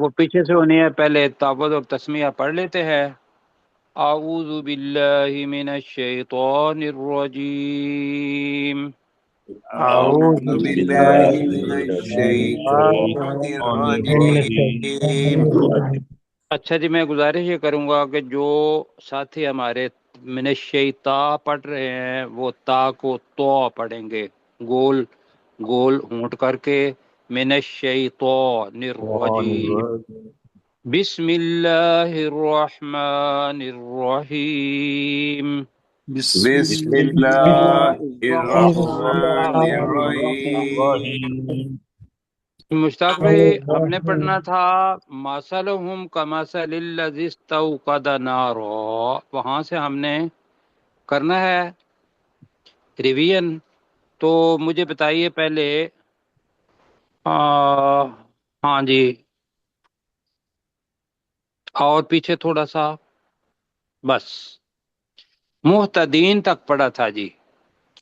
وہ پیچھے سے ہونی ہے، پہلے تعوذ اور تسمیہ پڑھ لیتے ہیں۔ اعوذ باللہ من الشیطان الرجیم، أعوذ أعوذ بالله بالله من من الشيطان الشيطان الرجيم. الرجيم. اچھا جی، میں گزارش یہ کروں گا کہ جو ساتھی ہمارے من الشیطا پڑھ رہے ہیں وہ تا کو تو پڑھیں گے، گول گول ہونٹ کر کے، من الشیطان الرجیم، بسم اللہ الرحمن الرحیم۔ بسم الله الرحمن الرحيم. مشتاق بھائی، ہم نے پڑھنا تھا مثلہم کمثل الذی استوقد نارا، وہاں سے ہم نے کرنا ہے ریویژن۔ تو مجھے بتائیے پہلے ہاں جی، اور پیچھے تھوڑا سا، بس محتدین تک پڑھا تھا جی،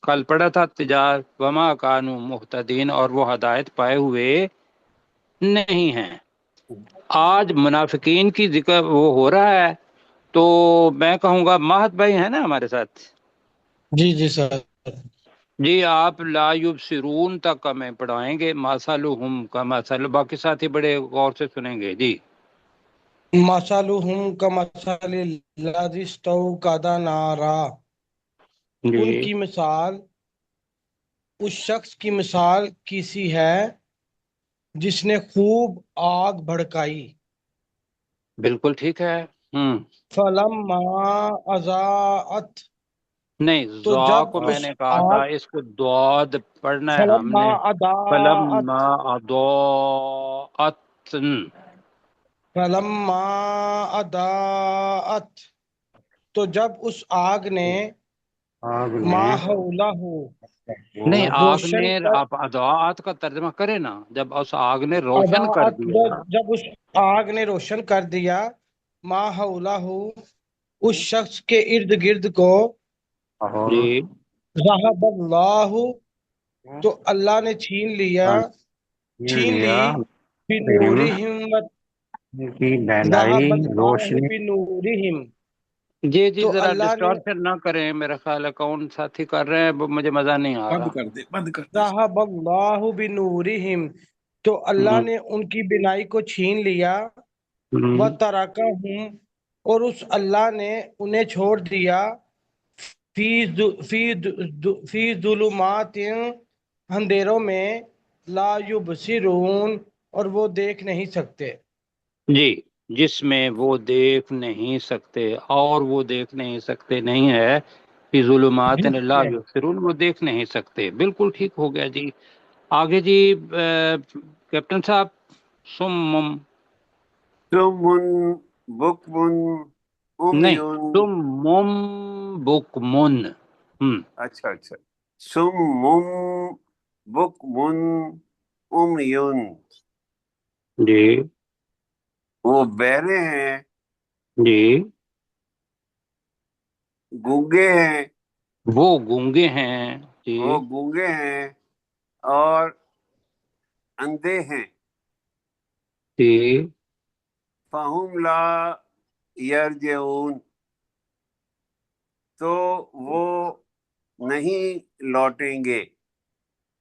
کل پڑھا تھا تجار وما کانوا محتدین، اور وہ ہدایت پائے ہوئے نہیں ہیں۔ آج منافقین کی ذکر وہ ہو رہا ہے، تو میں کہوں گا ماہد بھائی ہیں نا ہمارے ساتھ، جی جی سر۔ جی آپ لا یبصرون تک ہمیں پڑھائیں گے، مثلہم کا مثل، باقی ساتھی بڑے غور سے سنیں گے جی۔ مثلہم کمثل الذی استوقد نارا، ان جی کی مثال اس شخص کی مثال کیسی ہے جس نے خوب آگ بھڑکائی، بالکل ٹھیک ہے۔ فلما اضاءت، نہیں، تو زا جب کو میں اس نے کہا تھا آگ اس کو دعاد پڑھنا ہے ہم فلما نے، اضاءت فلما اضاءت، فلما اضاءت، تو جب اس آگ نے آگ ما نے، حولہ نہیں آگ روشن نے، کر، آپ اضاءت کا ترجمہ کریں نا، جب اس آگ نے روشن کر اضاءت دیا۔ جب اس آگ نے روشن کر دیا، ما حولہ اس شخص کے ارد گرد کو، جی ذہب اللہ، تو اللہ نے چھین لیا، ہاں، چھین چھین لی، لیا بنورہم، کی بہنائی ذہب اللہ روشنی۔ بنورہم، جی جی، تو ذرا اللہ نے، ڈسٹورشن نہ کریں، میرا خیال ہے کون ساتھی کر رہے ہیں، وہ مجھے مزہ نہیں آ بند رہا۔ کر دے، بند کر دے. ذہب اللہ بنورہم، تو اللہ ہوں، نے ان کی بینائی کو چھین لیا، ہوں، وَتَرَکَہُمْ، اور اس اللہ نے انہیں چھوڑ دیا، فی ظلمات، اندھیروں میں، لا یبصرون، اور وہ دیکھ نہیں سکتے۔ جی، جس میں وہ دیکھ نہیں سکتے، اور وہ دیکھ نہیں سکتے نہیں ہے، فی ظلمات لا یبصرون، وہ دیکھ نہیں سکتے، بالکل ٹھیک ہو گیا جی۔ آگے جی کیپٹن صاحب، سم، سم بکم نہیں، عمیٌ. تم مم بکمن، اچھا اچھا. سم بکم عمیٌ، جی وہ بہرے ہیں، جی، گونگے ہیں، وہ گونگے ہیں، جی وہ گونگے ہیں اور اندھے ہیں. جی، فہم لا یرجعون، تو وہ نہیں لوٹیں گے.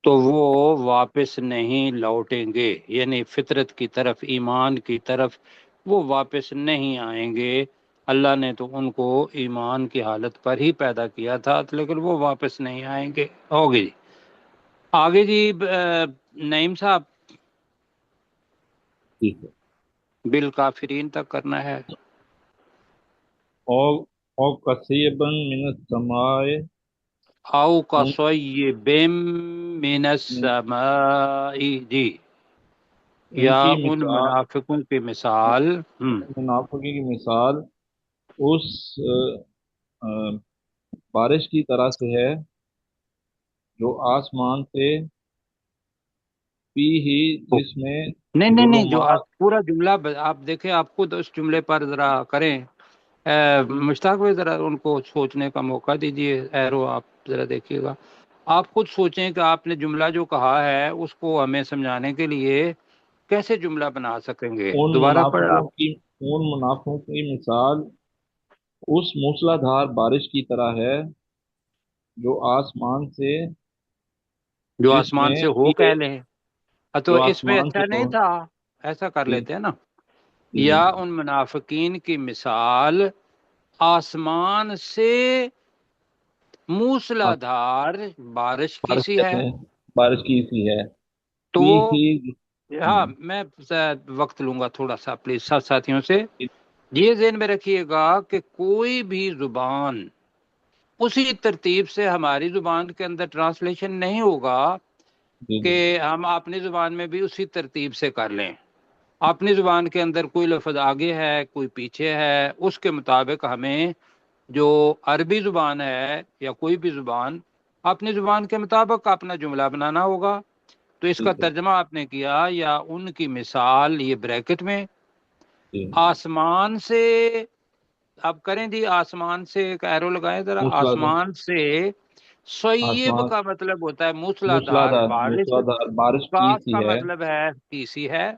تو وہ واپس نہیں لوٹیں گے، یعنی فطرت کی طرف، ایمان کی طرف وہ واپس نہیں آئیں گے۔ اللہ نے تو ان کو ایمان کی حالت پر ہی پیدا کیا تھا، لیکن وہ واپس نہیں آئیں گے۔ ہوگی جی، آگے جی نعیم صاحب، ٹھیک ہے۔ بالکافرین تک کرنا ہے۔ او کثیبا من السماء، او کا صیب من السماء، جی، ان یا کی ان مثال، منافقوں کی مثال، منافقی کی مثال اس آ، بارش کی طرح سے ہے جو آسمان سے پی ہی، جس میں نہیں نہیں نہیں، جو ظلمات. پورا جملہ آپ دیکھیں، آپ خود اس جملے پر ذرا کریں، مشتاق بھائی ذرا ان کو سوچنے کا موقع دیجئے، ایرو آپ ذرا دیکھیے گا، آپ خود سوچیں کہ آپ نے جملہ جو کہا ہے اس کو ہمیں سمجھانے کے لیے کیسے جملہ بنا سکیں گے؟ ان دوبارہ پڑھ آپ۔ منافقوں کی مثال اس موسلا دھار بارش کی طرح ہے جو آسمان سے جو جس آسمان میں سے ہو بھی کہہ لیں، تو جو اس میں آسمان سے اچھا ہو۔ نہیں تھا؟ ایسا کر جی لیتے ہیں نا، جی یا جی ان منافقین کی مثال آسمان سے موسلا دھار بارش کی بارش سی ہے۔ کہتے ہیں، بارش کی سی ہے، تو فی وہ، ہی ہاں میں وقت لوں گا تھوڑا سا پلیز ساتھ ساتھیوں سے، یہ ذہن میں رکھیے گا کہ کوئی بھی زبان اسی ترتیب سے ہماری زبان کے اندر ٹرانسلیشن نہیں ہوگا جی کہ جی ہم اپنی زبان میں بھی اسی ترتیب سے کر لیں۔ اپنی زبان کے اندر کوئی لفظ آگے ہے کوئی پیچھے ہے، اس کے مطابق ہمیں جو عربی زبان ہے یا کوئی بھی زبان، اپنی زبان کے مطابق اپنا جملہ بنانا ہوگا۔ تو اس کا ٹھیک ہے ترجمہ آپ نے کیا، یا ان کی مثال، یہ بریکٹ میں، جی آسمان سے، اب کریں جی آسمان سے ایک ایرو لگائیں ذرا، موسلادھار آسمان سے سیب آسمان کا مطلب ہوتا ہے موسلا دھار بارش، موسلادھار بارش کی کاف سی کا ہے، مطلب ہے کیسی ہے،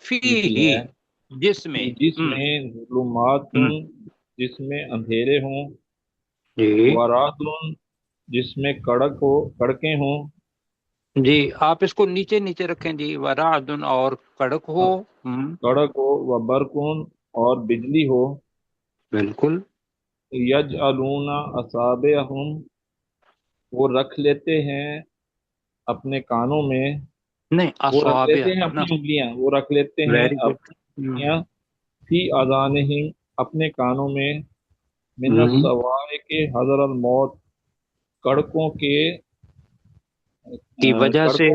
فی کی سی ہی، ہے، جس میں، جس میں ظلمات ہم، جس میں اندھیرے ہوں، جی ورعد جس میں کڑکیں ہوں، جی آپ اس کو نیچے نیچے رکھیں جی، ورعد اور کڑک ہو، ہم، کڑک ہو، وبرقن اور بجلی ہو، بالکل، یجعلون اصابعہم وہ رکھ لیتے ہیں اپنے کانوں میں، نہیں وہ رکھ اصابع لیتے ہیں نا، اپنی انگلیاں، وہ رکھ لیتے ہیں ویری گڈ، اپنی انگلیاں فی اذانہم اپنے کانوں میں، من الصواعق حذر الموت کڑکوں کے کی وجہ سے،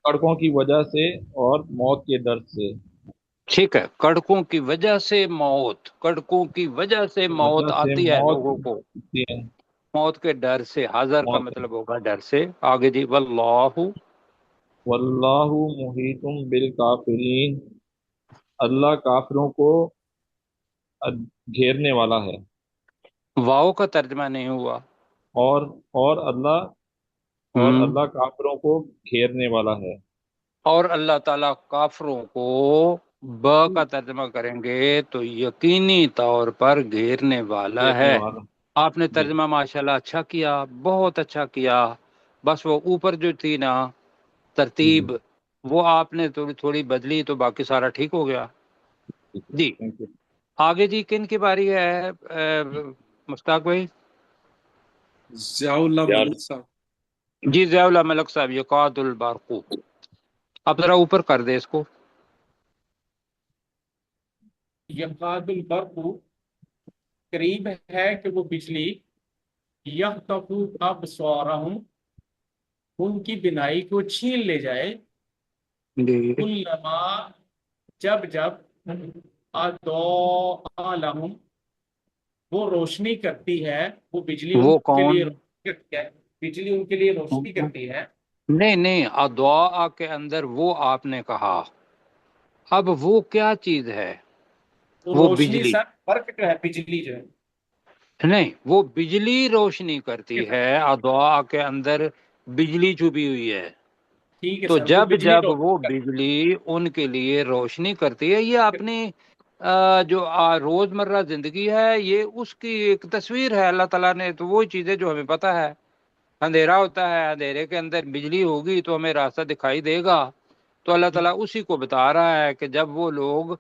کڑکوں کی وجہ سے اور موت کے ڈر سے، ٹھیک ہے، کڑکوں کی وجہ سے موت، کڑکوں کی وجہ سے موت وجہ سے آتی ہے موت لوگوں کو، ہوتی ہے، موت کے ڈر سے، حذر کا موت ہے۔ مطلب ہوگا ڈر سے۔ آگے جی، واللہ، واللہ محیط بالکافرین اللہ کافروں کو گھیرنے والا ہے، واؤ کا ترجمہ نہیں ہوا، اور اور اللہ اور ہم، اللہ کافروں کو گھیرنے والا ہے، اور اللہ تعالیٰ کافروں کو ب کا ترجمہ کریں گے تو یقینی طور پر گھیرنے والا گھیرنے ہے۔ والا۔ آپ نے جی ترجمہ ماشاءاللہ اچھا کیا، بہت اچھا کیا، بس وہ اوپر جو تھی نا جی جی ترتیب، وہ آپ نے تھوڑی تھوڑی بدلی تو باقی سارا ٹھیک ہو گیا۔ ٹھیک ہے، جی تھینک یو۔ آگے جی، کن کی باری ہے مشتاق بھائی؟ ضیاء اللہ ملک صاحب۔ جی ضیاء اللہ ملک صاحب، یقاد البرقو، اب ذرا اوپر کر دے اس کو۔ یقاد البرق قریب ہے کہ وہ بجلی، یخطف ابصارہم ان کی بینائی کو چھین لے جائے، جی کلما جب جب اضاء لہم وہ روشنی کرتی ہے، وہ بجلی ان وہ کے لیے کون؟ روشنی کرتی ہے، بجلی ان کے لیے روشنی کرتی ہے۔ نہیں نہیں، ادعا کے اندر وہ آپ نے کہا، اب وہ کیا چیز ہے؟ وہ وہ روشنی بجلی، سر فرق جو ہے بجلی جو ہے، نہیں وہ بجلی روشنی کرتی ٹھیک ہے، ادعا کے اندر بجلی چھپی ہوئی ہے، ہے تو سر، وہ جب بجلی جب وہ روشنی کرتی بجلی ان کے لیے روشنی کرتی ہے، یہ ہے۔ اپنی جو روزمرہ زندگی ہے، یہ اس کی ایک تصویر ہے اللہ تعالیٰ نے، تو وہ چیزیں جو ہمیں پتہ ہے، اندھیرا ہوتا ہے، اندھیرے کے اندر بجلی ہوگی تو ہمیں راستہ دکھائی دے گا، تو اللہ تعالیٰ اسی کو بتا رہا ہے کہ جب وہ لوگ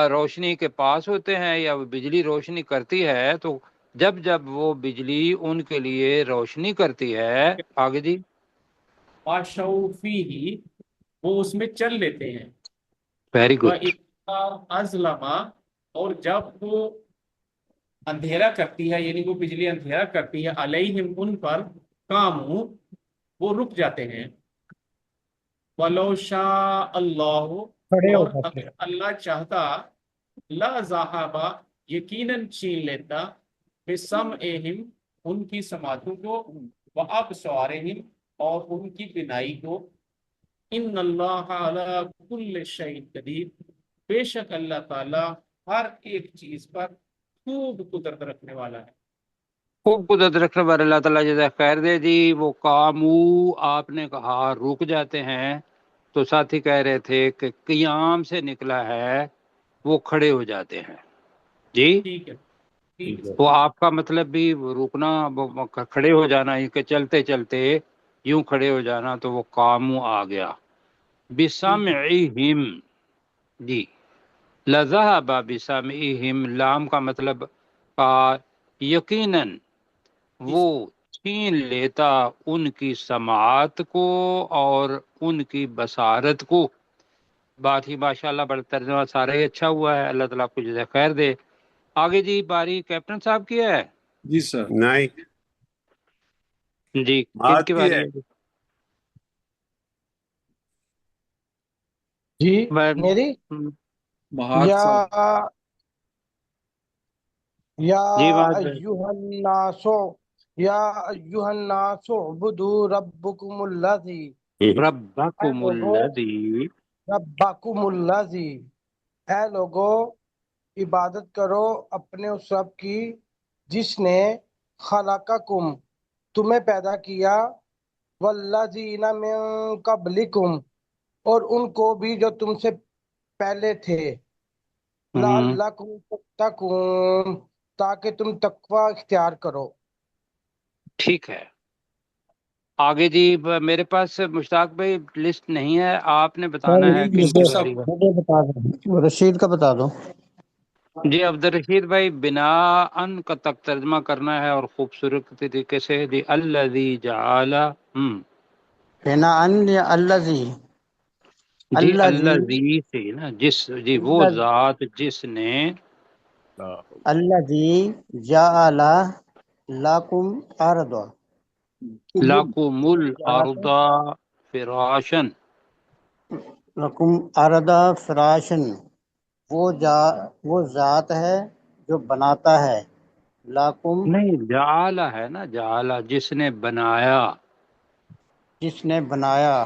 روشنی کے پاس ہوتے ہیں یا وہ بجلی روشنی کرتی ہے، تو جب جب وہ بجلی ان کے لیے روشنی کرتی ہے، آگے جی، ماشاء فیہ وہ اس میں چل لیتے ہیں، ویری گڈ، ازلما اور جب وہ اندھیرا کرتی ہے، یعنی وہ بجلی اندھیرا کرتی ہے، علیہم ان پر، کاموں وہ رک جاتے ہیں، ولو شاء اللہ کھڑے ہو اور جاتے اگر اللہ چاہتا، لا ذہابا یقیناً چھین لیتا، بسمعہم ان کی سماعتوں کو، وابصارہم اور ان کی بینائی کو، ان اللہ علی کل شیء قدیر بے شک اللہ تعالی ہر ایک چیز پر خوب قدرت رکھنے والا ہے۔ خوب قدرت رکھنے والے اللہ تعالیٰ جزائے خیر دے جی۔ وہ کامو آپ نے کہا رک جاتے ہیں، تو ساتھی کہہ رہے تھے کہ قیام سے نکلا ہے، وہ کھڑے ہو جاتے ہیں. جی ٹھیک ہے ٹھیک ہے وہ آپ کا مطلب بھی رکنا، کھڑے ہو جانا، یہ کہ چلتے چلتے یوں کھڑے ہو جانا، تو وہ قامو آ گیا. بسمعہم، جی لذہب بسمعہم، لام کا مطلب یقیناً وہ چھین لیتا ان کی سماعت کو اور ان کی بصارت کو. بات ہی ماشاءاللہ بڑا ترجمہ سارا ہی اچھا ہوا ہے، اللہ تعالیٰ آپ کو جزائے خیر دے. آگے جی باری کیپٹن صاحب کی ہے. جی سر. نہیں، جی کن بات کی کی باری ہے. ہے؟ جی میری. مہات یا صاحب. یا جی بات ایہا الناس، یا ایہا الناس اعبدوا ربکم الذی، اے ربکم لوگو، الذی، ربکم الذی، اے لوگو عبادت کرو اپنے اس رب کی جس نے خلقکم، تمہیں پیدا کیا، والذین من قبلکم، اور ان کو بھی جو تم سے پہلے تھے، لعلکم تتقون، تاکہ تم تقوی اختیار کرو. ٹھیک ہے. آگے جی میرے پاس مشتاق بھائی لسٹ نہیں ہے، آپ نے بتانا ہے کن کی باری ہے. مجھے بتا دو، رشید کا بتا دو. جی عبد الرشید بھائی، بنا ان کا تک ترجمہ کرنا ہے اور خوبصورت طریقے سے. جی الذی جعل، بنا ان یا الذی، جی الذی، الذی سے نا، جس، جی وہ ذات جس نے، الذی جعل لکم ارض، لکم الارض فراشن، لکم ارض فراشن، وہ ذات ہے جو بناتا ہے، لکم، نہیں جعل ہے نا، جعل جس نے بنایا. جس نے بنایا،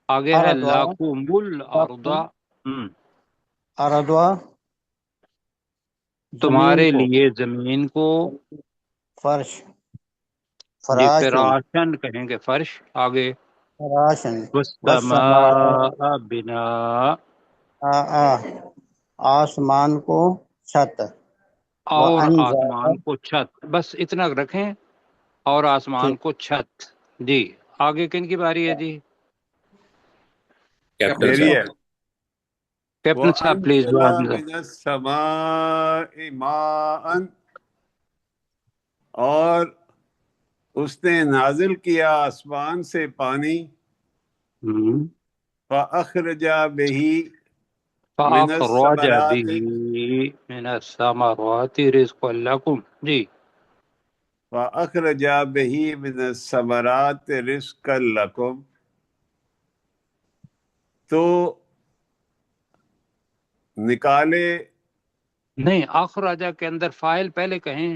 آگے ہے ارض، لکم الارض، لکم ارض، زمین تمہارے کو، لیے زمین کو. فرش، جی فراشن، فراشن کہیں گے فرش. آگے فراشن، والسماء، والسماء بنا، آسمان کو چھت، اور وانزل، آسمان کو چھت. بس اتنا رکھیں، اور آسمان ٹھیک. کو چھت. جی آگے کن کی باری ہے جی؟ کیپٹن میری ہے. صاحب. کیپٹن صاحب پلیز وَأَنزَلَ جو آنسر. مِنَ السَّمَاءِ مَاءً، اور اس نے نازل کیا آسمان سے پانی، فَأَخْرَجَ بِهِ مِنَ فَأَخْرَجَ الثَّمَرَاتِ، بِهِ مِنَ الثَّمَرَاتِ رِزْقًا لَكُمْ. جی فَأَخْرَجَ بِهِ مِنَ الثَّمَرَاتِ رِزْقًا لَكُمْ، تو نکالے. نہیں، اخرجہ کے اندر فاعل پہلے کہیں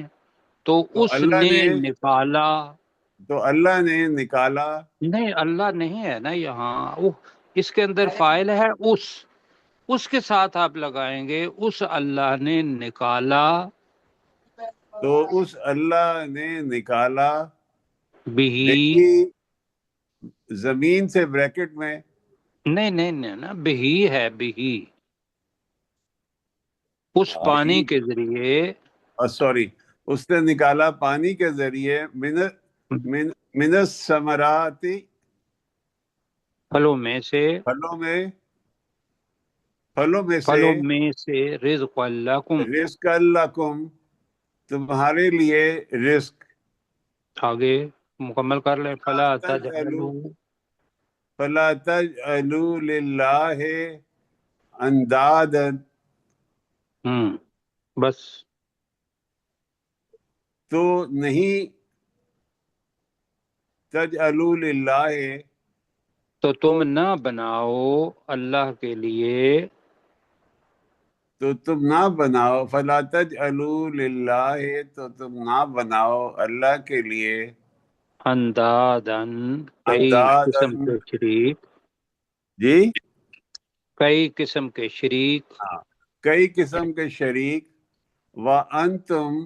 تو تو اس اللہ نے نے نکالا. تو اللہ نے نکالا. نہیں اللہ نہیں ہے نا یہاں، اس کے اندر فاعل ہے اس کے ساتھ آپ لگائیں گے اس اللہ نے نکالا. تو اس اللہ نے نکالا. بھی، دیکھیے زمین سے بریکٹ میں نہیں نہیں نہیں نا، بھی ہے بھی، اس پانی کے ذریعے. سوری، اس نے نکالا پانی کے ذریعے من الثمرات، پھلوں میں سے، پھلوں میں سے پھلوں میں سے رزق لکم. رزق لکم، تمہارے لیے رزق. آگے مکمل کر لیں. فلا تجعلوا تجعلوا، فلا تجعلوا للہ اندادا، بس تو نہیں تجعلوا للہ، تو تم نہ بناؤ اللہ کے لیے، تو تم نہ بناؤ. فلا تجعلوا للہ، تو تم نہ بناؤ اللہ کے لیے، اندادن کئی اندادا. قسم کے شریک، جی کئی قسم کے شریک. ہاں، کئی قسم کے شریک. وَأَنْتُمْ،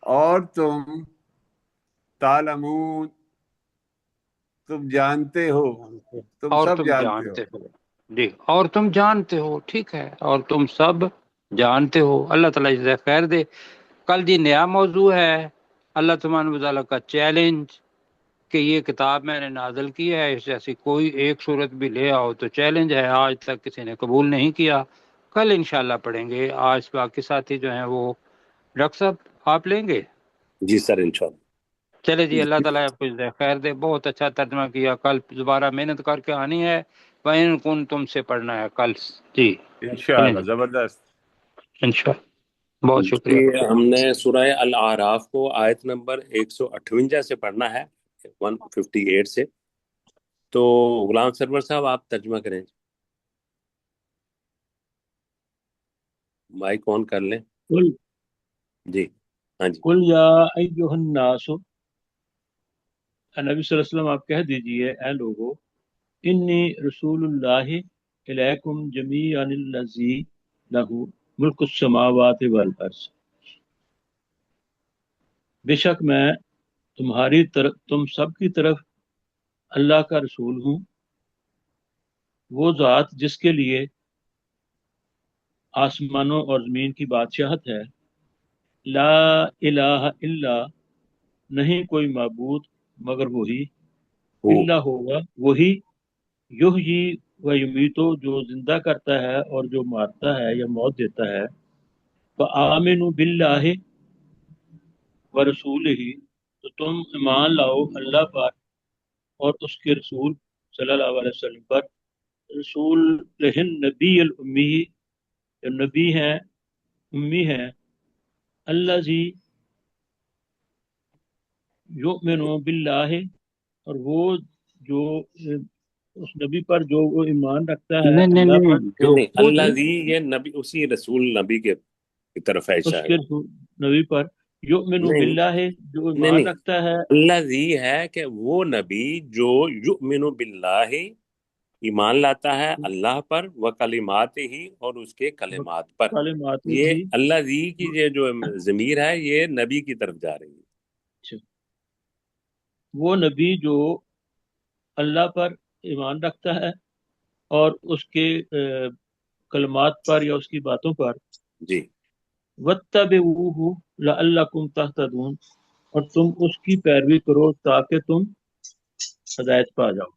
اور تم، تعلمون، تم جانتے ہو، تم اور سب تم جانتے ہو. جانتے ہو. جی، اور تم جانتے ہو، ٹھیک ہے، اور تم سب جانتے ہو. اللہ تعالیٰ جزائے خیر دے. کل جی نیا موضوع ہے اللہ سبحانہ وتعالی کا چیلنج کہ یہ کتاب میں نے نازل کی ہے، اس جیسی کوئی ایک صورت بھی لے آؤ تو چیلنج ہے. آج تک کسی نے قبول نہیں کیا. کل انشاءاللہ پڑھیں گے. آج باقی ساتھی جو ہیں وہ ڈاکٹر صاحب آپ لیں گے؟ جی سر انشاءاللہ. چلے جی، اللہ تعالیٰ آپ کو جزائے خیر دے. بہت اچھا ترجمہ کیا. کل دوبارہ محنت کر کے آنی ہے. وَإِن کن تم سے پڑھنا ہے کل. جی انشاءاللہ. چلیں زبردست. انشاءاللہ. بہت شکریہ. جی ہم نے سورہ الاعراف کو آیت نمبر 158 سے پڑھنا ہے 158 سے. تو غلام سرور صاحب آپ ترجمہ کریں. مائک آن کر لیں. قل جی ہاں جی. قل یا ایہا الناس، نبی صلی اللہ علیہ وسلم آپ کہہ دیجئے اے لوگو، انی رسول اللہ الیکم جمیعا الذی لہ ملک السماوات والارض، بے شک میں تمہاری طرف، تم سب کی طرف اللہ کا رسول ہوں، وہ ذات جس کے لیے آسمانوں اور زمین کی بادشاہت ہے. لا الہ الا، نہیں کوئی معبود مگر وہی، الا ہوا وہی، یحیی و یمیتو، جو زندہ کرتا ہے اور جو مارتا ہے یا موت دیتا ہے. فآمنوا باللہ و رسولہ، تو تم ایمان لاؤ اللہ پر اور اس کے رسول صلی اللہ علیہ وسلم پر. رسول نبی الامی، جو نبی ہیں امی ہیں. الذی یؤمن باللہ، اور وہ جو اس نبی پر جو وہ ایمان رکھتا ہے نہیں نہیں اللہ پر، نہیں، جو نہیں خود اللہ دی یہ نبی اسی رسول نبی کے کی طرف ہے اس اشارہ. کے نبی پر. یؤمن نہیں باللہ، جو نہیں ایمان نہیں، رکھتا ہے. اللہ دی ہے کہ وہ نبی جو یؤمن باللہ ایمان لاتا ہے اللہ پر، و کلمات ہی، اور اس کے کلمات پر. کلمات یہ ہی، اللہ دی کی یہ جو ضمیر ہے یہ نبی کی طرف جا رہی ہے. وہ نبی جو اللہ پر ایمان رکھتا ہے اور اس کے کلمات پر یا اس کی باتوں پر. جی وَاتَّبِعُوهُ لَعَلَّكُمْ تَهْتَدُونَ، اور تم اس کی پیروی کرو تاکہ تم ہدایت پا جاؤ.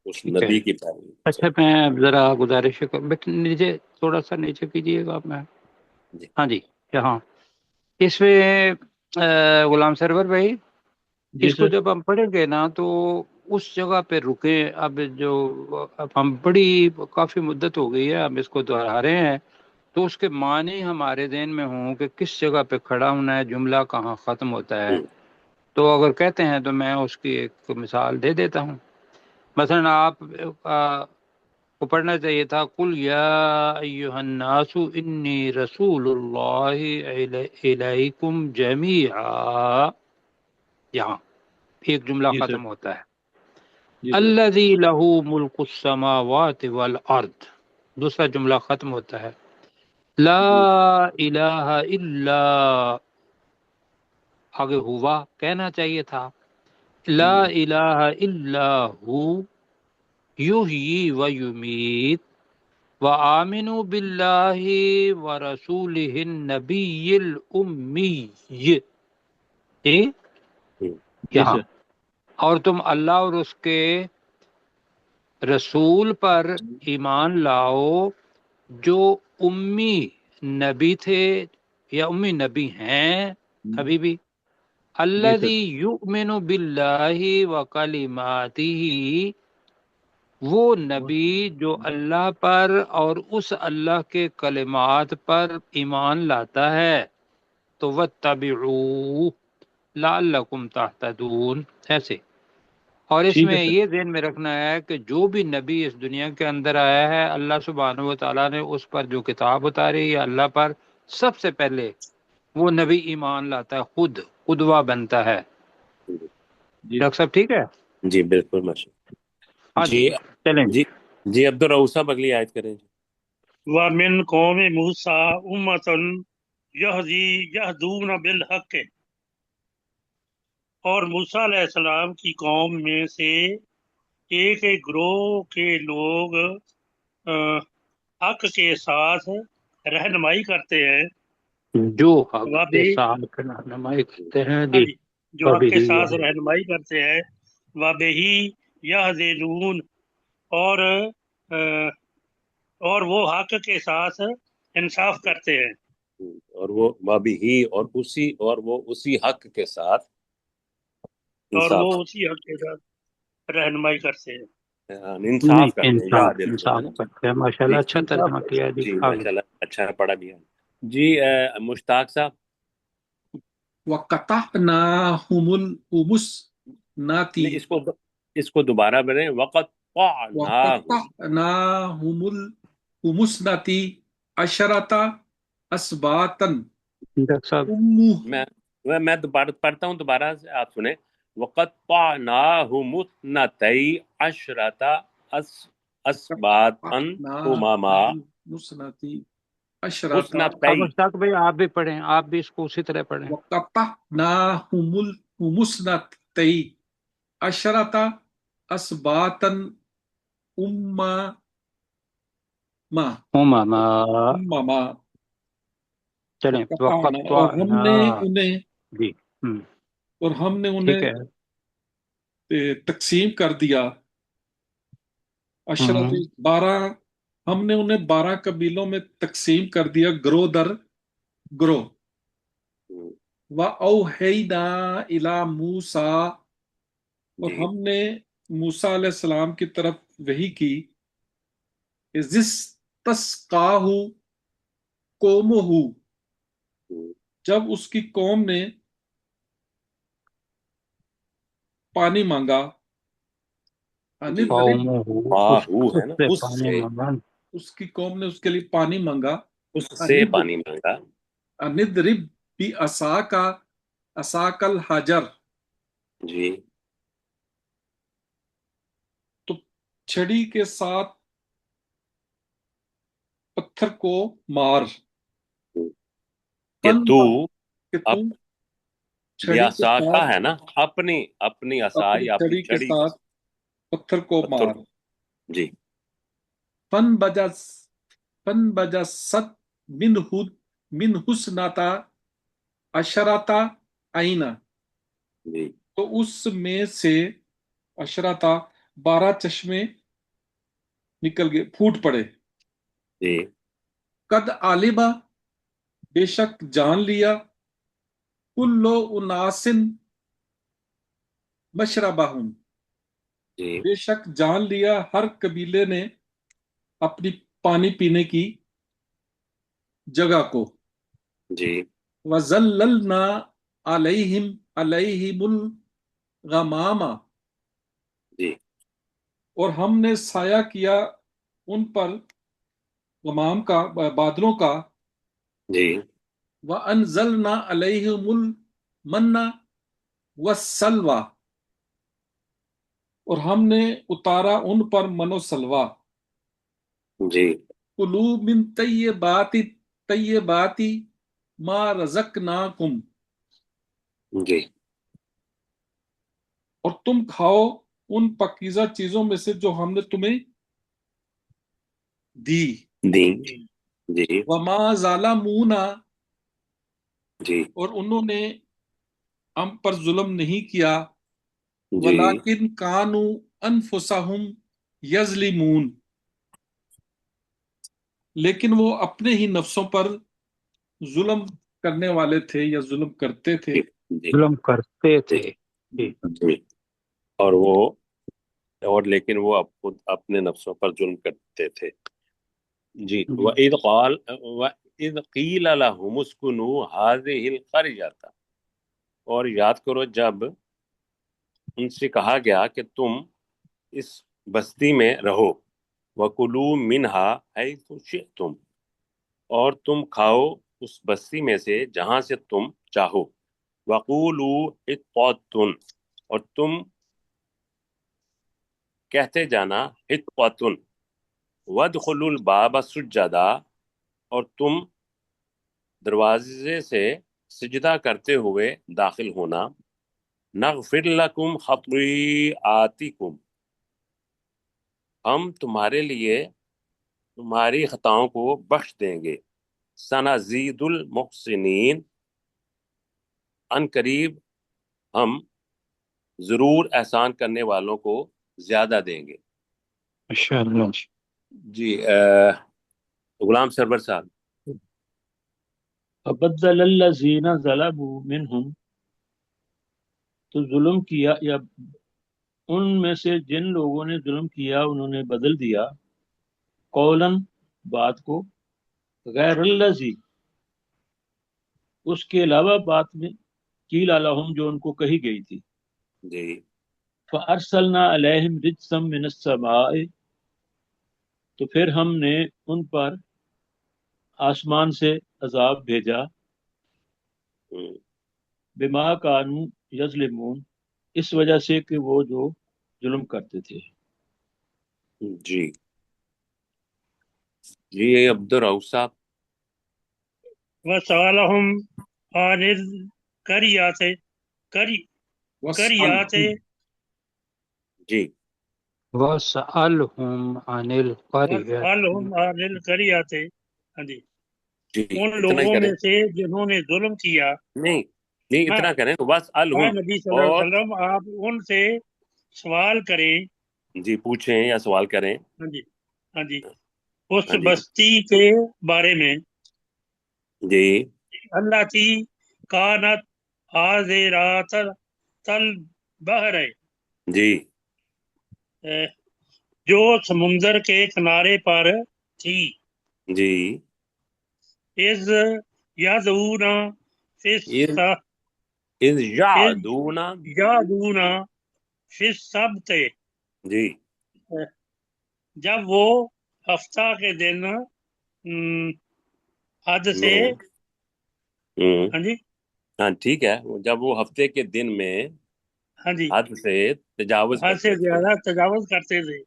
اس ٹھیک ہے. نبی کی پیروی. اچھا میں ذرا گزارش بیٹھ نیچے تھوڑا سا نیچے کیجیے گا. میں جی ہاں جی یہاں اس میں غلام سرور بھائی، جی اس کو سر. جب ہم پڑھیں گے نا تو اس جگہ پہ رکیں. اب ہم بڑی کافی مدت ہو گئی ہے ہم اس کو دہرا رہے ہیں، تو اس کے معنی ہمارے ذہن میں ہوں کہ کس جگہ پہ کھڑا ہونا ہے، جملہ کہاں ختم ہوتا ہے. تو اگر کہتے ہیں تو میں اس کی ایک مثال دے دیتا ہوں. مثلا آپ کو پڑھنا چاہیے تھا قل یا ایہا الناس انی رسول اللہ الیکم جمیعا. یہاں ایک جملہ جی سر. ختم ہوتا ہے. جی سر. الذی لہ ملک السماوات والارض، دوسرا جملہ ختم ہوتا ہے. لا الہ الا، آگے ہوا کہنا چاہیے تھا. لا الہ الا ہو یحیی و یمیت وآمنوا باللہ ورسولہ النبی الامی. جی یہاں سر. اور تم اللہ اور اس کے رسول پر ایمان لاؤ جو امی نبی تھے یا امی نبی ہیں ابھی بھی. جی سر. الذی یؤمن باللہ وکلماتہ، وہ نبی جو اللہ پر اور اس اللہ کے کلمات پر ایمان لاتا ہے. تو واتبعوہ لعلکم تہتدون ایسے. اور اس ٹھیک ہے میں سر. یہ ذہن میں رکھنا ہے کہ جو بھی نبی اس دنیا کے اندر آیا ہے اللہ سبحانہ و تعالیٰ نے اس پر جو کتاب اتاری ہے اللہ پر، سب سے پہلے وہ نبی ایمان لاتا ہے، خود قدوہ بنتا ہے. جی ڈاکٹر صاحب ٹھیک ہے؟ جی بالکل ماشاء. ہاں جی چلیں جی جی عبدالرؤف صاحب اگلی آیت کریں. وَمِن قَوْمِ مُوسَىٰ أُمَّةٌ يَهْدُونَ بِالْحَقِّ اور موسیٰ علیہ السلام کی قوم میں سے ایک ایک گروہ کے لوگ حق کے ساتھ رہنمائی کرتے ہیں جو حق وہ کے بھی ساتھ رہنمائی کرتے ہیں ہاں جی جی جو حق کے ابھی ساتھ رہنمائی کرتے ہیں وَبِهِ يَعْدِلُونَ اور وہ حق کے ساتھ انصاف کرتے ہیں اور وہ بھی اور وہ اسی حق کے ساتھ اور انصاف وہ اسی حق کے ساتھ رہنمائی کرتے ہیں نہیں انصاف کرتے ہیں یا انصاف عادل ہے انصاف نا کرتے ہیں ماشاء جی اللہ اچھا انصاف ترجمہ کرتے کیا جی جی آگے ماشاء اللہ اچھا پڑھا بھی ہے جی مشتاق صاحب وَقَطَعْنَاهُمُ الْأُمُسْنَةِ اس کو دوبارہ بنیں وقت وَقَطَعْنَاهُمُ الْأُمُسْنَةِ عَشَرَةَ أَسْبَاطًا ڈاکٹر صاحب میں دوبارہ پڑھتا ہوں دوبارہ سے آپ سنیں وَقَطَّعْنَاهُمُ اثْنَتَيْ عَشْرَةَ أَسْبَاطًا أُمَمًا اب مشتاق بھائی آپ بھی پڑھیں آپ بھی اس کو اسی طرح پڑھیں وَقَطَعْنَاهُمُ الْأُمُسْنَةَ عَشَرَةَ أَسْبَاطًا أُمَمًا چلیں اور ہم نے انہیں جی ٹھیک ہے تقسیم کر دیا عشرت 12 ہم نے انہیں 12 قبیلوں میں تقسیم کر دیا گروہ در گروہ وَأَوْحَيْنَا إِلَى مُوسَىٰ اور ہم نے موسیٰ علیہ السلام کی طرف وحی کی اِذِ اسْتَسْقَاهُ قَوْمُهُ جب اس کی قوم نے پانی مانگا اس کی قوم نے اس کے لیے پانی مانگا اس سے پانی مانگا اندرب بعصاک الحجر جی تو چھڑی کے ساتھ پتھر کو مار کہ تو چھڑی کا ہے نا اپنی عصا یا اپنی کے چھڑی ساتھ پتھر کو مار جی فن بجست من حسناتا اشراتا آئینہ جی تو اس میں سے اشراتا 12 چشمے نکل گئے پھوٹ پڑے جی قد عالبہ بے شک جان لیا کلو اناسن مشربہم جی بے شک جان لیا ہر قبیلے نے اپنی پانی پینے کی جگہ کو جی وَظَلَّلْنَا عَلَيْهِمْ الْغَمَامَ جی اور ہم نے سایہ کیا ان پر غمام کا بادلوں کا جی وَأَنزَلْنَا عَلَيْهِمُ الْمَنَّ وَالسَّلْوَىٰ اور ہم نے اتارا ان پر من و سلوہ جی کُلُوا مِن طَیِّبَاتِ ما رزقناکم جی اور تم کھاؤ ان پاکیزہ چیزوں میں سے جو ہم نے تمہیں دی جی وما ظالمونا جی اور انہوں نے ہم پر ظلم نہیں کیا جی ولیکن کانوا انفسہم یظلمون لیکن وہ اپنے ہی نفسوں پر ظلم کرنے والے تھے یا ظلم کرتے تھے ظلم کرتے تھے جی اور لیکن وہ خود اپنے نفسوں پر ظلم کرتے تھے جی وَإِذْ قِيلَ لَهُمُ اسْكُنُوا هَٰذِهِ الْقَرْيَةَ اور یاد کرو جب ان سے کہا گیا کہ تم اس بستی میں رہو وَكُلُوا مِنْهَا حَيْثُ شِئْتُمْ اور تم کھاؤ اس بستی میں سے جہاں سے تم چاہو وَقُولُوا حِطَّةٌ اور تم کہتے جانا حِطَّةٌ وَادْخُلُوا الْبَابَ سُجَّدًا اور تم دروازے سے سجدہ کرتے ہوئے داخل ہونا نغفر لکم خطیئاتکم، ہم تمہارے لیے تمہاری خطاؤں کو بخش دیں گے، سنزید المحسنین، ان قریب ہم ضرور احسان کرنے والوں کو زیادہ دیں گے۔ ماشاء اللہ۔ جی غلام سرور صاحب۔ فبدل الذین ظلموا منہم، تو ظلم کیا یا ان میں سے جن لوگوں نے ظلم کیا انہوں نے بدل دیا، قولاً بات کو، غیر الذی اس کے علاوہ بات میں، قیل لہم جو ان کو کہی گئی تھی، جی فارسلنا علیہم رجزا من السماء، تو پھر ہم نے ان پر آسمان سے عذاب بھیجا، ہم، بما کانوا یظلمون، اس وجہ سے کہ وہ جو ظلم کرتے تھے۔ جی جی عبد الرؤف صاحب۔ وسألهم عن القريات قريات جی وَاسْأَلْهُمْ عَنِ الْقَرْيَةِ، وسألهم عن القريات، ہاں جی، جی ان اتنا ہی لوگوں کریں، میں سے جنہوں نے ظلم کیا۔ نہیں نہیں ہاں، اتنا کریں، بس ہاں الہم، نبی صلی اللہ علیہ اور وسلم آپ ان سے سوال کریں، جی پوچھیں یا سوال کریں۔ ہاں جی، ہاں جی، اس ہاں جی بستی کے بارے میں، جی اللہ کی کانت حاضرات البحر، جی جو سمندر کے کنارے پر تھی، جی از یادون فی اذ اذ از یعدون، یادون فی السبت، جی جب وہ ہفتہ کے دن حد سے، میں ہاں جی، ہاں ٹھیک ہے، جب وہ ہفتے کے دن میں ہاں جی، حد سے تجاوز حد سے کرتے تھے، زیادہ تجاوز کرتے تھے،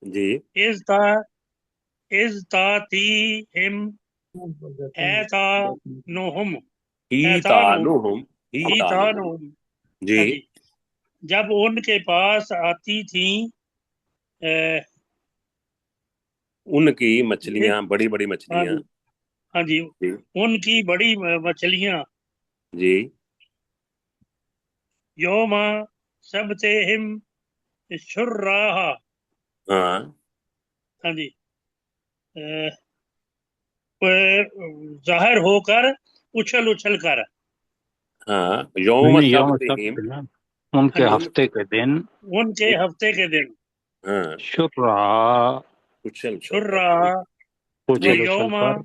جی از تاتیہم ایتانہم ہی ایتانہم تانوہم، ہی تانوہم، ایتانہم، جی ہاں جی، جب ان کے پاس آتی تھیں ان کی مچھلیاں، بڑی بڑی ہاں مچھلیاں، جی، ہاں جی، جی ان کی بڑی مچھلیاں، جی یوم سبتہم شراہ، ہاں ہاں جی، ظاہر ہو کر، اچھل اچھل کر، ہاں یوم یوم سبتہم، سبت نا، ان ہاں کے جی، ہفتے کے دن، ان کے ہفتے کے دن، ہاں شرعا، اچھل اچھل کر، شراہ، و جی اچھل اچھل یوم، کر، ہاں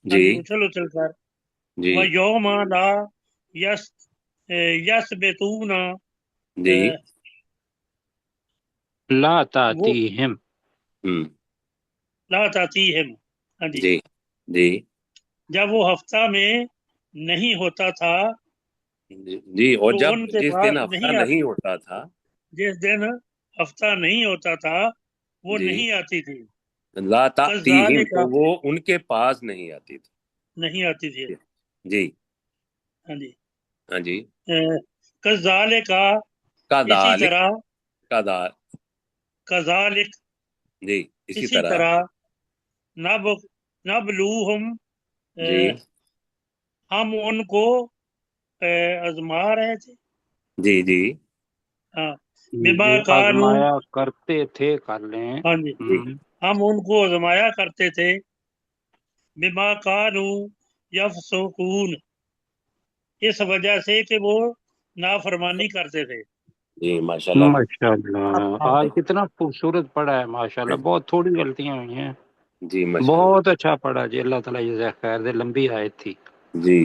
جی جی، اچھل اچھل کر، جی و یوم لا یس یسبتون، جی لا وہ تاتیہم، ہم، لا تاتیہم، ہاں جی، جی جی جب وہ ہفتہ میں نہیں ہوتا تھا، جی اور تو جب ان کے جس دن پاس ہفتہ نہیں نہیں آتی، ہوتا تھا، جس دن ہفتہ نہیں ہوتا تھا وہ جی نہیں آتی تھی، لا تأتیہم، کذالک، تو وہ ان کے پاس نہیں آتی تھی، نہیں آتی تھی، جی ہاں جی، ہاں جی کذالک، اسی کذالک، طرح، کذالک، کذالک، جی اسی اسی طرح، طرح، نبلوہم، جی ہم ان کو آزما رہے تھے، جی جی ہاں، بما یہ کانو، آزمایا کرتے تھے، کر لیں، ہاں جی، ہم ان کو آزمایا کرتے تھے، بما کانو یفسقون، اس وجہ سے کہ وہ نافرمانی کرتے تھے۔ جی ماشاء اللہ، ماشاء اللہ، آج کتنا خوبصورت پڑھا ہے، ماشاء اللہ، بہت تھوڑی غلطیاں ہوئی ہیں، جی ماشاء اللہ، بہت اچھا پڑھا جی، اللہ تعالیٰ جزاک خیر دے، لمبی آیت تھی۔ جی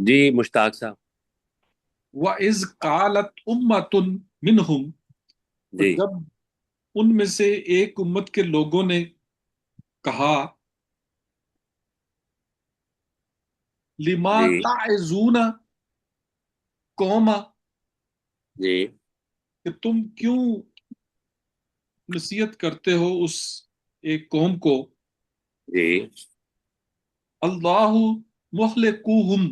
جی مشتاق صاحب۔ وَإِذْ قَالَتْ أُمَّةٌ مِّنْهُمْ، اور جی جب ان میں سے ایک امت کے لوگوں نے کہا، لِمَا جی تَعِظُونَ قَوْمًا، جی کہ تم کیوں نصیحت کرتے ہو اس ایک قوم کو، جی اللہ مہلکوہم،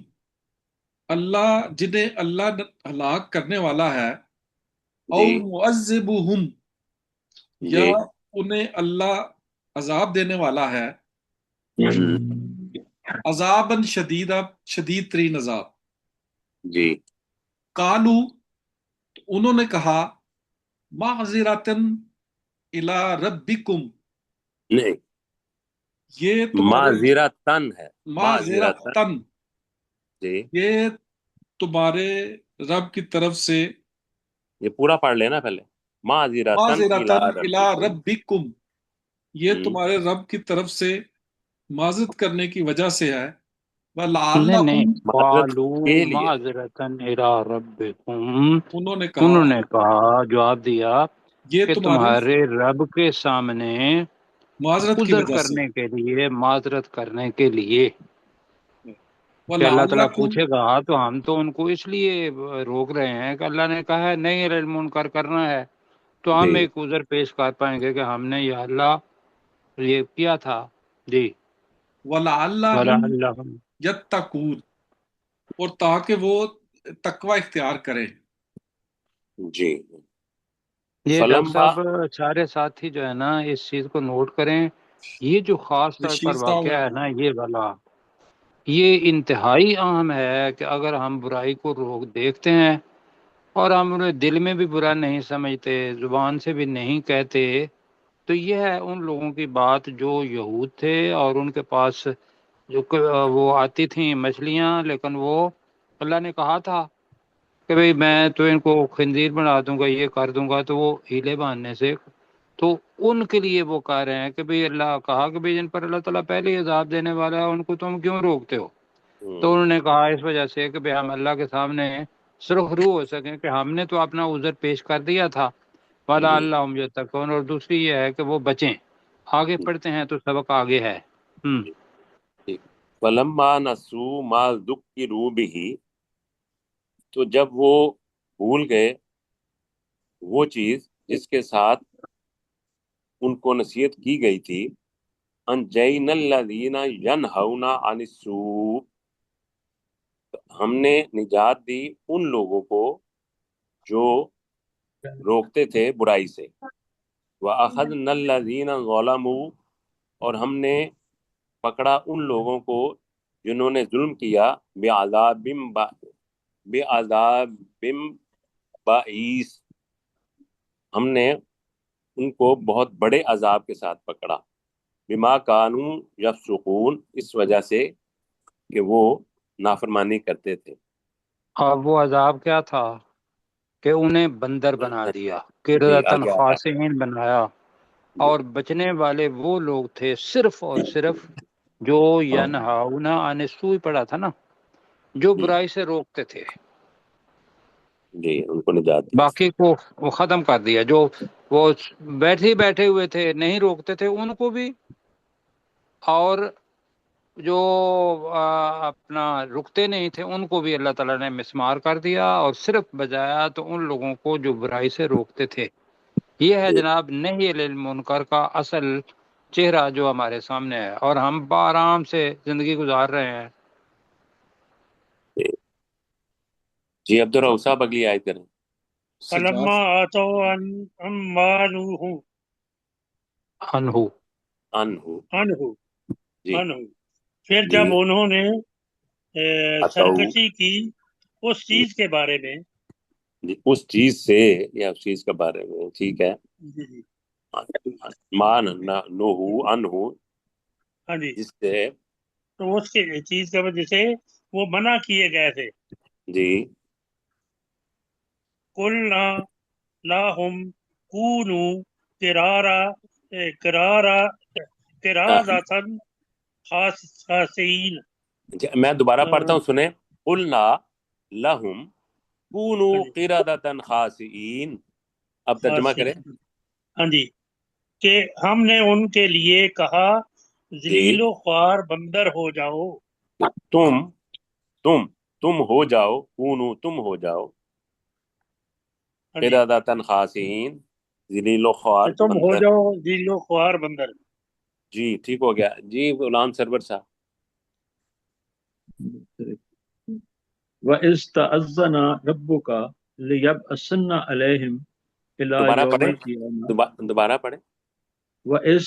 اللہ جنہیں اللہ ہلاک کرنے والا ہے، او جی معذبہم یا جی انہیں اللہ عذاب دینے والا ہے، عذاباً شدیدہ، شدید ترین عذاب۔ جی قالو، انہوں نے کہا، معذرتن الی ربکم، نہیں، یہ تمہارے معذرتن ہے، معذرتن، معذرتن، جی یہ تمہارے رب کی طرف سے، یہ پورا پڑھ لینا پہلے، معذرتن الی معذرتن الی ربکم، ربکم، یہ تمہارے رب کی طرف سے معذرت کرنے کی وجہ سے ہے، نہیں وَلَعَلَّكُمْ، معذرت قالوا کے لیے، معذرتن الی ربکم، انہوں نے انہوں کہا نے کہا، جواب دیا یہ کہ تمہارے تمہارے رب کے سامنے معذرت کی عذر وجہ سے، کرنے کے لیے، معذرت کرنے کے لیے کہ اللہ تعالیٰ وَلَعَلَّكُمْ، پوچھے گا تو ہم تو ان کو اس لیے روک رہے ہیں کہ اللہ نے کہا ہے نہیں المنکر کرنا ہے، تو ہم جی ایک عذر پیش کر پائیں گے کہ ہم نے یا اللہ یہ کیا تھا۔ جی وَلَعَلَّهُمْ وَلَعَلَّهُمْ، يَتَّقُونَ، اور تاکہ وہ تقوی اختیار کریں۔ جی یہ ڈاکٹر فلما، صاحب سارے ساتھی جو ہے نا اس چیز کو نوٹ کریں، یہ جو خاص طور رشید پر صاحب واقعہ ہے نا یہ والا، یہ انتہائی اہم ہے کہ اگر ہم برائی کو روک دیکھتے ہیں اور ہم انہیں دل میں بھی برا نہیں سمجھتے، زبان سے بھی نہیں کہتے، تو یہ ہے ان لوگوں کی بات جو یہود تھے اور ان کے پاس جو وہ آتی تھیں مچھلیاں، لیکن وہ اللہ نے کہا تھا کہ بھئی میں تو ان کو خنزیر بنا دوں گا، یہ کر دوں گا، تو وہ ہیلے باندھنے سے، تو ان کے لیے وہ کہہ رہے ہیں کہ بھئی اللہ کہا کہ بھئی جن پر اللہ تعالیٰ پہلے ہی عذاب دینے والا ہے ان کو تم کیوں روکتے ہو؟ تو انہوں نے کہا اس وجہ سے کہ بھئی ہم اللہ کے سامنے سرخرو ہو سکیں کہ ہم نے تو اپنا عذر پیش کر دیا تھا، وَلَا جی اللہم یتقون، اور دوسری یہ ہے کہ وہ بچیں۔ آگے پڑھتے ہیں تو سبق آگے ہے۔ جی فلما نسوا ما ذکروا به، تو جب وہ بھول گئے وہ چیز جس کے ساتھ ان کو نصیحت کی گئی تھی، انجینا الذین ینہون عن السوء، ہم نے نجات دی ان لوگوں کو جو روکتے تھے برائی سے، وَأَخَذْنَا الَّذِينَ ظَلَمُوا، اور ہم نے پکڑا ان لوگوں کو جنہوں نے ظلم کیا، بعذاب بئیس، ہم نے ان کو بہت بڑے عذاب کے ساتھ پکڑا، بما کانوا یفسقون، اس وجہ سے کہ وہ نافرمانی کرتے تھے۔ اب وہ عذاب کیا تھا کہ انہیں بندر بنا دیا، جی قردۃ آگے آتا ہے، خاسئین بنایا، جی اور بچنے والے وہ لوگ تھے صرف اور صرف جو ینہون عن السوء پڑھا تھا نا، جو برائی سے روکتے تھے، جی ان کو نجات دی۔ باقی کو وہ ختم کر دیا، جو وہ بیٹھے ہوئے تھے نہیں روکتے تھے ان کو بھی، اور جو اپنا رکتے نہیں تھے ان کو بھی اللہ تعالیٰ نے مسمار کر دیا، اور صرف بجایا تو ان لوگوں کو جو برائی سے روکتے تھے۔ یہ ہے جی جناب نہی للمنکر کا اصل چہرہ جو ہمارے سامنے ہے، اور ہم آرام سے زندگی گزار رہے ہیں۔ جی عبدالرؤف صاحب اگلی آیت کریں۔ فلما آتوا عما نہوا انہو انہو، عنہ جی عنہ، پھر جی جب انہوں نے اتو، سرکشی کی اس چیز کے بارے میں، جی اس چیز سے یا اس چیز کے بارے میں، ٹھیک ہے، جی جی مان نہو انہو، ہاں جی، جس سے، تو اس کے چیز کی وجہ سے وہ منع کیے گئے تھے، جی قلنا لاہم کونوا قرادۃ خاسئین۔ میں دوبارہ پڑھتا ہوں، سنیں، قلنا لہم کونوا ہاں جی قردۃ خاسئین، اب ترجمہ کریں۔ خاسئین، ہاں جی، کہ ہم نے ان کے لیے کہا جی ذلیل و خوار بندر ہو جاؤ، تم تم ہو جاؤ، کونو تم ہو جاؤ، ہاں جی، قردۃ خاسئین، ذلیل و خوار کہ تم ہو بندر۔ جاؤ ذلیل و خوار بندر۔ جی ٹھیک ہو گیا جی، غلام سرور صاحب۔ وَإِذْ رَبُّكَ لِيَبْعَثَنَّ عَلَيْهِمْ إِلَى دوبارہ يَوْمِ پڑھیں، الْقِيَامَةِ دوبارہ پڑھیں. وَإِذْ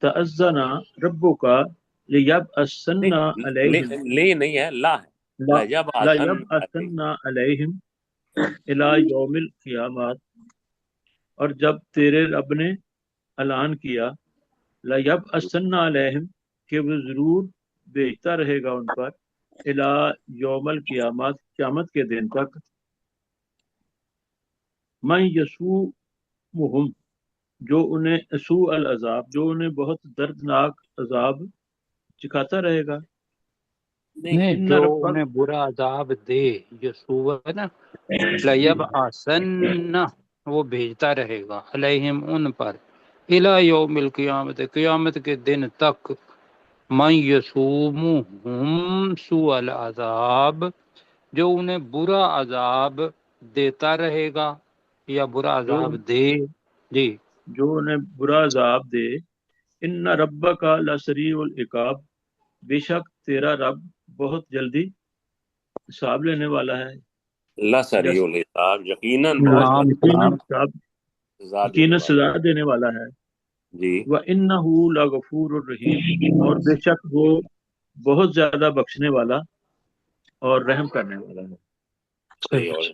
تَأَذَّنَ رَبُّكَ لِيَبْعَثَنَّ عَلَيْهِمْ لے نہیں ہے، لا ہے. علیہم. لَيَبْعَثَنَّ عَلَيْهِمْ إِلَى يَوْمِ الْقِيَامَةِ، اور جب تیرے رب نے اعلان کیا لَيَبْعَثَنَّ عَلَيْهِمْ کہ وہ ضرور بھیجتا رہے گا ان پر الى یوم القیامت قیامت کے دن تک من یسومہم جو انہیں سوء العذاب جو انہیں بہت دردناک عذاب چکھاتا رہے گا. نہیں، ان جو ربک انہیں برا عذاب دے، جو سوء ہے نا، لیب آسن وہ بھیجتا رہے گا علیہم ان پر الی یوم القیامت قیامت کے دن تک من یسومہم سوء العذاب جو انہیں برا عذاب دیتا رہے گا یا برا عذاب دے. جی، جو انہیں برا عذاب دے. ان ربک لسریع العقاب بے شک تیرا رب بہت جلدی حساب لینے والا ہے. اللہ سریع الحساب، یقیناً بہت نام یقیناً نام حساب سزا دینے یقیناً والا. سزا دینے والا ہے. جی. وَإِنَّهُ لَغَفُورٌ رَحِيمٌ اور بے شک وہ بہت زیادہ بخشنے والا اور رحم کرنے والا ہے. صحیح. اور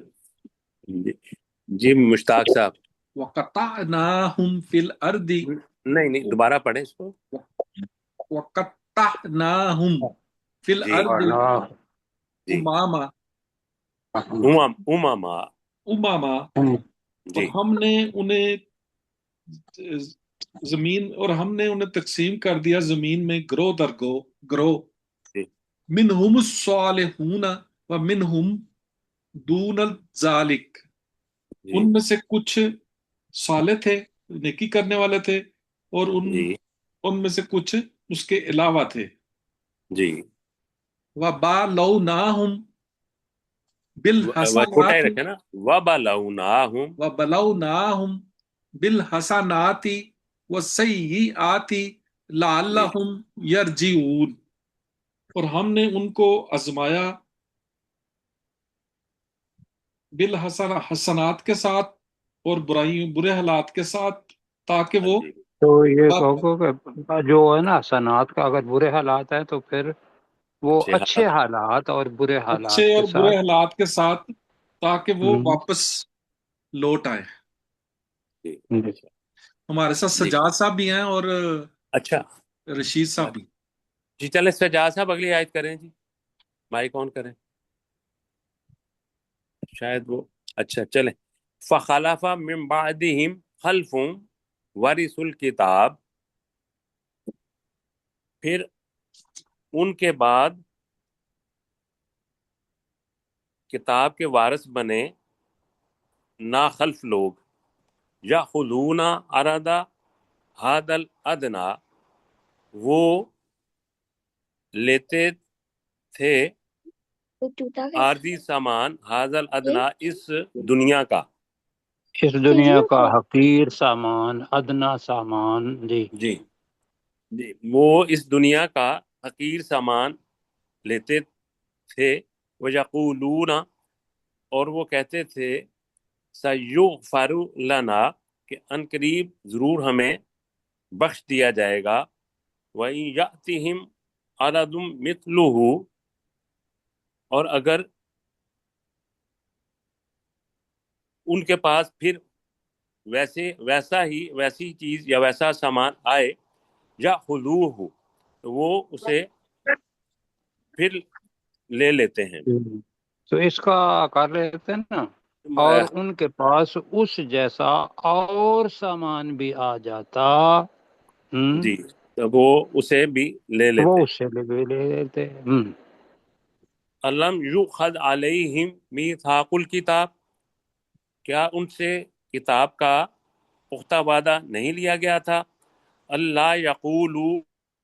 جی مشتاق صاحب. وَقَطَعْنَاهُمْ فِي الْأَرْضِ نہیں دوبارہ پڑھیں اس کو. وَقَطَّعْنَاهُمْ فِي جی الْأَرْضِ جی أُمَامًا اماما. اور جی ہم نے انہیں زمین اور ہم نے انہیں تقسیم کر دیا زمین میں گروہ در گروہ جی منہم الصالحون و منہم دون ذالک جی ان میں سے کچھ صالح تھے، نیکی کرنے والے تھے، اور جی ان میں سے کچھ اس کے علاوہ تھے. جی وَبَلَوْنَاهُمْ وہ چھوٹا ہی بِالْحَسَنَاتِ رکھے نا، وَبَلَوْنَاهُمْ وَبَلَوْنَاهُمْ بِالْحَسَنَاتِ وَالسَّيِّئَاتِ لَعَلَّهُمْ يَرْجِعُونَ اور ہم نے ان کو آزمایا حسنات کے ساتھ اور برے حالات کے ساتھ تاکہ وہ تو یہ کہو کہ جو ہے نا صنعت کا اگر برے حالات ہیں تو پھر وہ اچھے حالات اور برے حالات اچھے کے اور برے ساتھ حالات کے ساتھ تاکہ وہ واپس لوٹ آئے. ہمارے ساتھ سجاد صاحب بھی ہیں اور اچھا رشید صاحب بھی. جی چلیں سجاد صاحب اگلی آیت کریں. جی مائک آن کریں، شاید وہ اچھا چلیں. فخلف من بعدهم خلف ورثوا الکتاب پھر ان کے بعد کتاب کے وارث بنے ناخلف لوگ یاخذون عرض هذا الادنی وہ لیتے تھے عارضی سامان هذا الادنی اس دنیا کا، اس دنیا کا حقیر سامان، ادنا سامان. جی جی جی وہ اس دنیا کا حقیر سامان لیتے تھے. وَيَقُولُونَ اور وہ کہتے تھے سَيُغْفَرُ لَنَا کہ ان قریب ضرور ہمیں بخش دیا جائے گا. وَإِن يَأْتِهِمْ عَرَضٌ مِثْلُهُ اور اگر ان کے پاس پھر ویسی چیز یا ویسا سامان آئے یأخذوہ تو وہ اسے پھر لے لیتے ہیں. تو اس کا کر لیتے ہیں نا، اور ان کے پاس اس جیسا اور سامان بھی آ جاتا جی تو وہ اسے بھی لے وہ لیتے. اسے بھی لے لیتے. الم یؤخذ علیہم میثاق الکتاب کیا ان سے کتاب کا پختہ وعدہ نہیں لیا گیا تھا. اللہ یقولوا